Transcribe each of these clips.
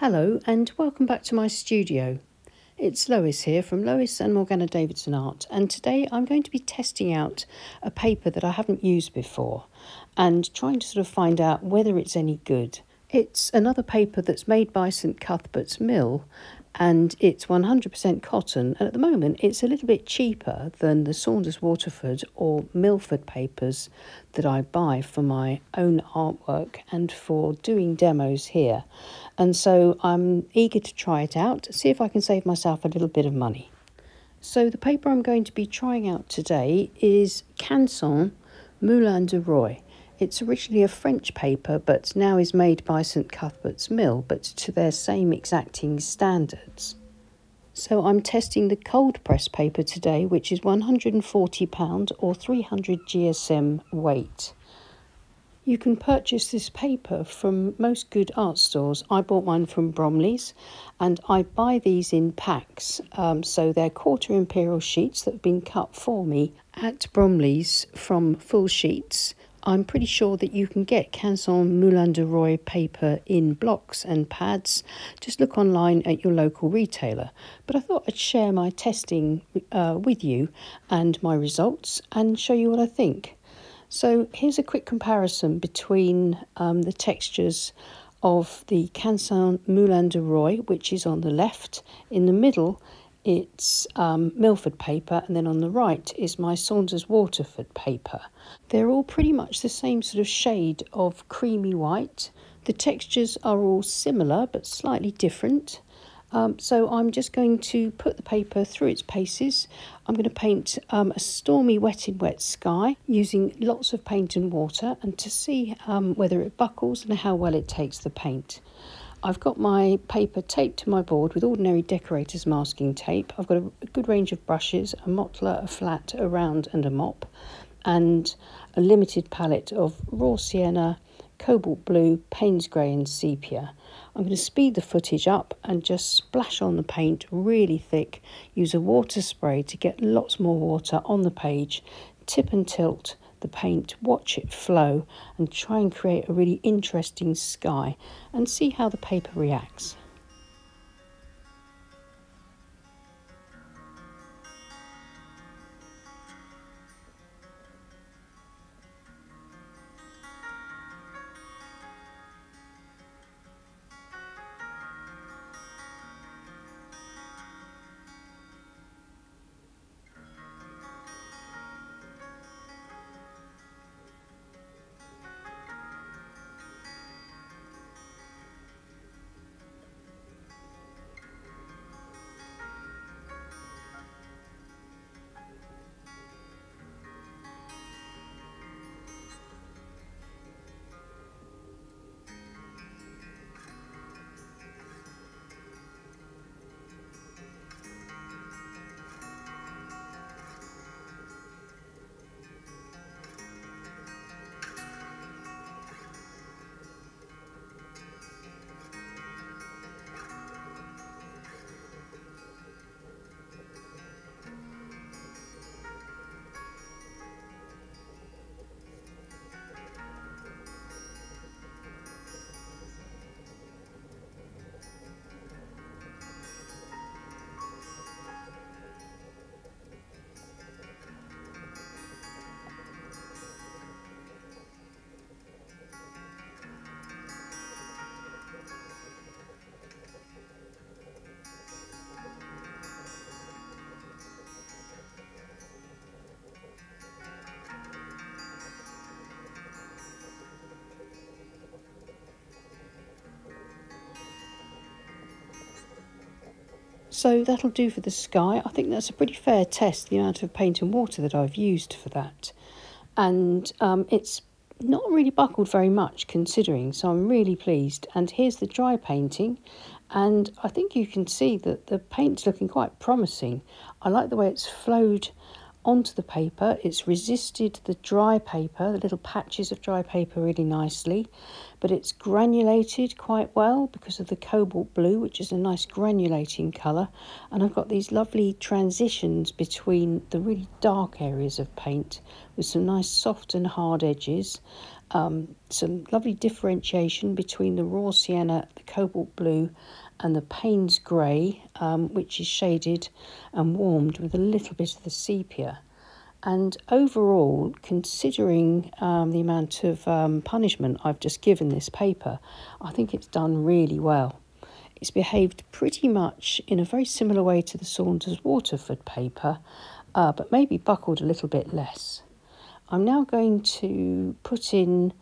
Hello and welcome back to my studio. It's Lois here from Lois and Morgana Davidson Art, and today I'm going to be testing out a paper that I haven't used before and trying to sort of find out whether it's any good. It's another paper that's made by St Cuthbert's Mill, and it's 100% cotton, and at the moment it's a little bit cheaper than the Saunders Waterford or Milford papers that I buy for my own artwork and for doing demos here. And so I'm eager to try it out, see if I can save myself a little bit of money. So the paper I'm going to be trying out today is Canson Moulin de Roy. It's originally a French paper, but now is made by St Cuthbert's Mill, but to their same exacting standards. So I'm testing the cold press paper today, which is £140 or 300 GSM weight. You can purchase this paper from most good art stores. I bought mine from Bromley's, and I buy these in packs. So they're quarter imperial sheets that have been cut for me at Bromley's from full sheets. I'm pretty sure that you can get Canson Moulin de Roy paper in blocks and pads. Just look online at your local retailer. But I thought I'd share my testing with you and my results and show you what I think. So here's a quick comparison between the textures of the Canson Moulin de Roy, which is on the left. In the middle it's Milford paper, and then on the right is my Saunders Waterford paper. They're all pretty much the same sort of shade of creamy white. The textures are all similar but slightly different. So I'm just going to put the paper through its paces. I'm going to paint a stormy wet in wet sky using lots of paint and water, and to see whether it buckles and how well it takes the paint. I've got my paper taped to my board with ordinary decorator's masking tape. I've got a good range of brushes, a mottler, a flat, a round and a mop, and a limited palette of raw sienna, cobalt blue, Payne's grey and sepia. I'm going to speed the footage up and just splash on the paint really thick. Use a water spray to get lots more water on the page. Tip and tilt the paint, watch it flow, and try and create a really interesting sky and see how the paper reacts. So that'll do for the sky. I think that's a pretty fair test, the amount of paint and water that I've used for that. And it's not really buckled very much considering, so I'm really pleased. And here's the dry painting, and I think you can see that the paint's looking quite promising. I like the way it's flowed onto the paper. It's resisted the dry paper, the little patches of dry paper, really nicely, but it's granulated quite well because of the cobalt blue, which is a nice granulating colour. And I've got these lovely transitions between the really dark areas of paint with some nice soft and hard edges, Some lovely differentiation between the raw sienna, the cobalt blue and the Payne's grey, which is shaded and warmed with a little bit of the sepia. And overall, considering the amount of punishment I've just given this paper, I think it's done really well. It's behaved pretty much in a very similar way to the Saunders Waterford paper, but maybe buckled a little bit less. I'm now going to put in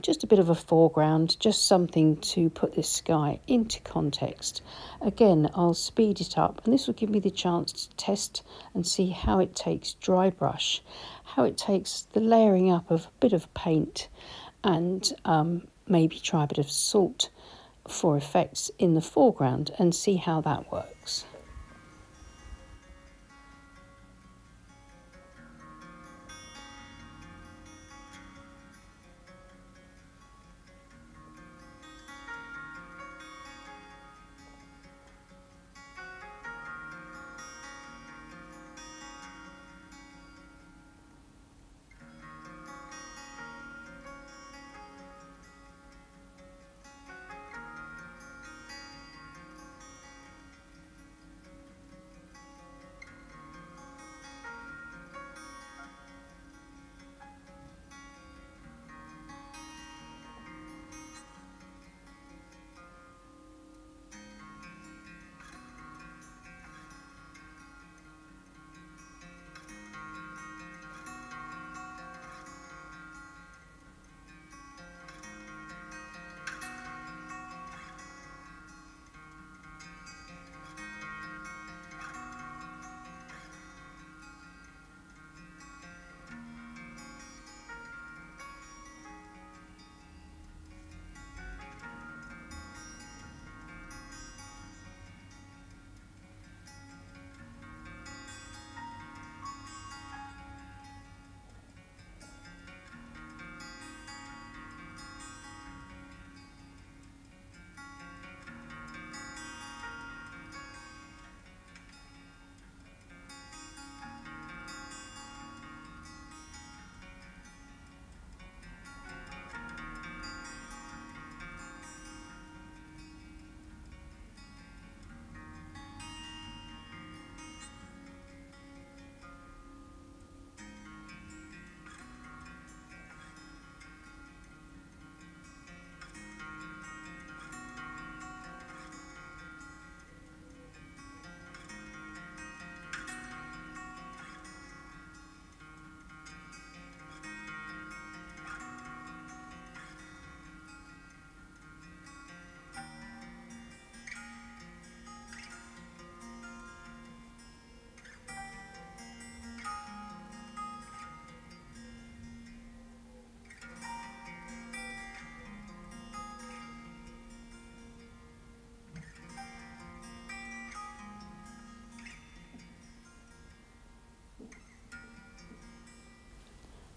just a bit of a foreground, just something to put this sky into context. Again, I'll speed it up, and this will give me the chance to test and see how it takes dry brush, how it takes the layering up of a bit of paint, and maybe try a bit of salt for effects in the foreground and see how that works.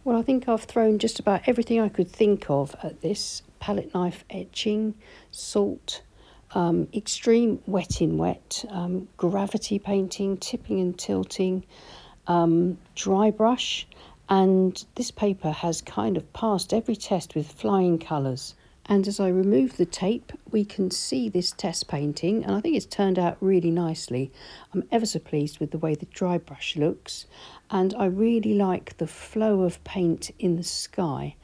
Well, I think I've thrown just about everything I could think of at this: palette knife etching, salt, extreme wet in wet, gravity painting, tipping and tilting, dry brush, and this paper has kind of passed every test with flying colours. And as I remove the tape, we can see this test painting, and I think it's turned out really nicely. I'm ever so pleased with the way the dry brush looks, and I really like the flow of paint in the sky.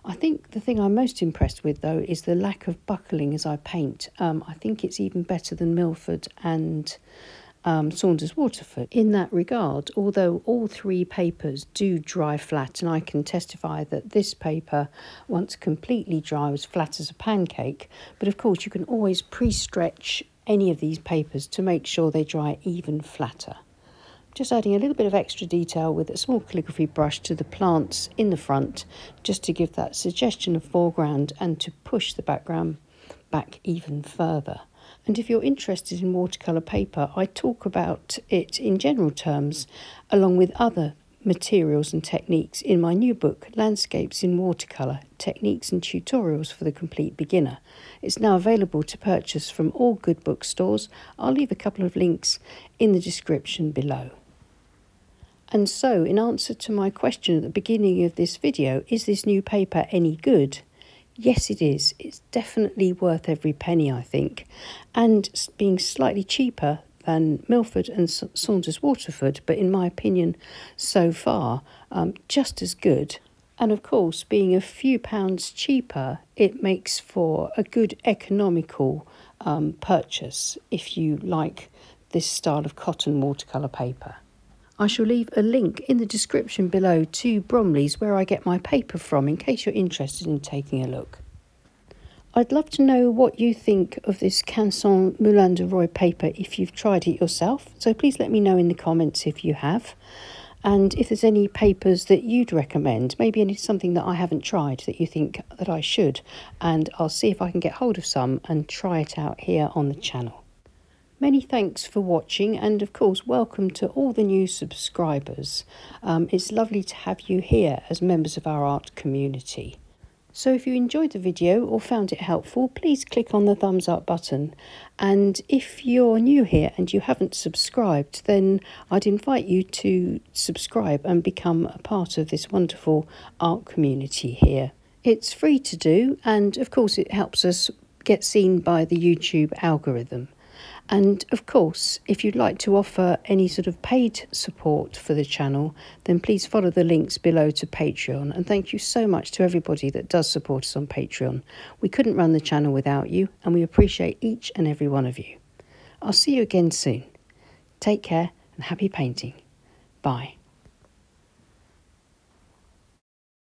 I think the thing I'm most impressed with, though, is the lack of buckling as I paint. I think it's even better than Milford and Saunders Waterford in that regard, although all three papers do dry flat, and I can testify that this paper, once completely dry, was flat as a pancake. But of course you can always pre-stretch any of these papers to make sure they dry even flatter. Just adding a little bit of extra detail with a small calligraphy brush to the plants in the front, just to give that suggestion of foreground and to push the background back even further. And if you're interested in watercolour paper, I talk about it in general terms, along with other materials and techniques, in my new book, Landscapes in Watercolour, Techniques and Tutorials for the Complete Beginner. It's now available to purchase from all good bookstores. I'll leave a couple of links in the description below. And so, in answer to my question at the beginning of this video, is this new paper any good? Yes, it is. It's definitely worth every penny, I think, and being slightly cheaper than Milford and Saunders Waterford, but in my opinion, so far, just as good. And of course, being a few pounds cheaper, it makes for a good economical purchase if you like this style of cotton watercolour paper. I shall leave a link in the description below to Bromley's where I get my paper from in case you're interested in taking a look. I'd love to know what you think of this Canson Moulin de Roy paper if you've tried it yourself, so please let me know in the comments if you have. And if there's any papers that you'd recommend, maybe something that I haven't tried that you think that I should, and I'll see if I can get hold of some and try it out here on the channel. Many thanks for watching, and of course welcome to all the new subscribers. It's lovely to have you here as members of our art community. So if you enjoyed the video or found it helpful, please click on the thumbs up button. And if you're new here and you haven't subscribed, then I'd invite you to subscribe and become a part of this wonderful art community here. It's free to do, and of course it helps us get seen by the YouTube algorithm. And of course, if you'd like to offer any sort of paid support for the channel, then please follow the links below to Patreon. And thank you so much to everybody that does support us on Patreon. We couldn't run the channel without you, and we appreciate each and every one of you. I'll see you again soon. Take care and happy painting. Bye.